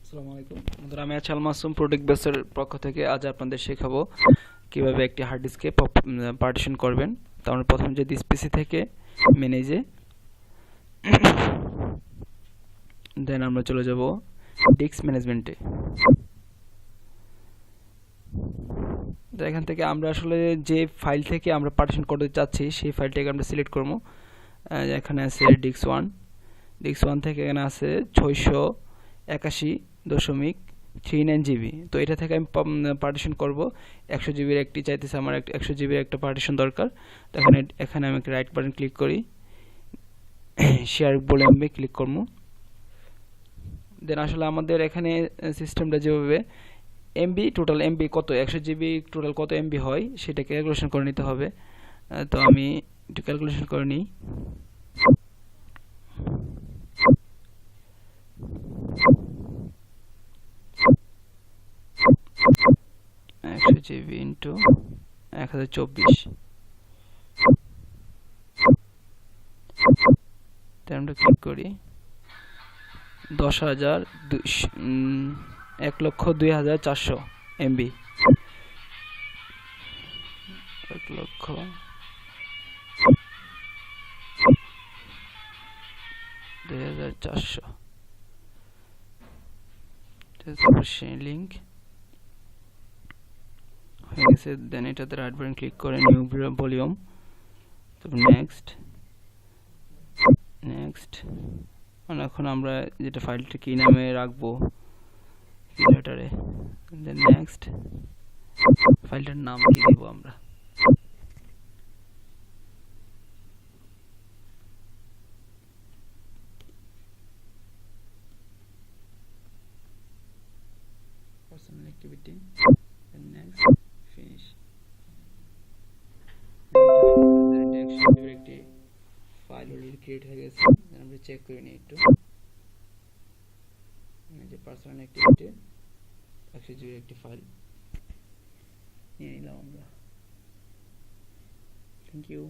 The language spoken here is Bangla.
আসসালামু আলাইকুম বন্ধুরা, আমি আছি আল মাসুম প্রোডাক্ট বেসের পক্ষ থেকে। আজ আপনাদের শেখাবো কিভাবে একটি হার্ড ডিস্কে পার্টিশন করবেন। তো আমরা প্রথমে যদি স্পিসি থেকে ম্যানেজে, দেন আমরা চলে যাব ডিস্ক ম্যানেজমেন্টে। তো এখান থেকে আমরা আসলে যে ফাইল থেকে আমরা পার্টিশন করতে চাচ্ছি সেই ফাইলটাকে আমরা সিলেক্ট করবো। এখানে আছে ডিস্ক ওয়ান থেকে এখানে আছে 681.39 জিবি। তো এটা থেকে আমি পার্টিশন করব 100 জিবির একটি চাইতেছে, আমার 100 জিবির একটা পার্টিশন দরকার। তো এখানে আমি রাইট বাটন ক্লিক করি, শেয়ার বলে আমি ক্লিক করবো। দেন আসলে আমাদের এখানে সিস্টেমটা যেভাবে টোটাল এমবি কত, 100 জিবি টোটাল কত এমবি হয় সেটা ক্যালকুলেশন করে নিতে হবে। তো আমি একটু ক্যালকুলেশন করে নিই। 100 জিবি ইন্টু 1024, আমরা ক্লিক করি 1,02,400 এমবি, 1,02,400 লিঙ্ক হয়ে গেছে। দেন এটাতে রাইট বাটন ক্লিক করে নিউ ভলিউম, তারপর নেক্সট। এখন আমরা যেটা ফাইলটা কি নামে রাখবো, লেটারে, দেন নেক্সট। ফাইলটার নাম কি দেব আমরা, personal activity, then next, finish. একটি ফাইল অলরেডি ক্রিয়েট হয়ে গেছে। আমরা চেক করে নিই একটু, যে পার্সোনাল অ্যাক্টিভিটি 100 জিবির একটি ফাইল নিয়ে নিলাম আমরা। Thank you.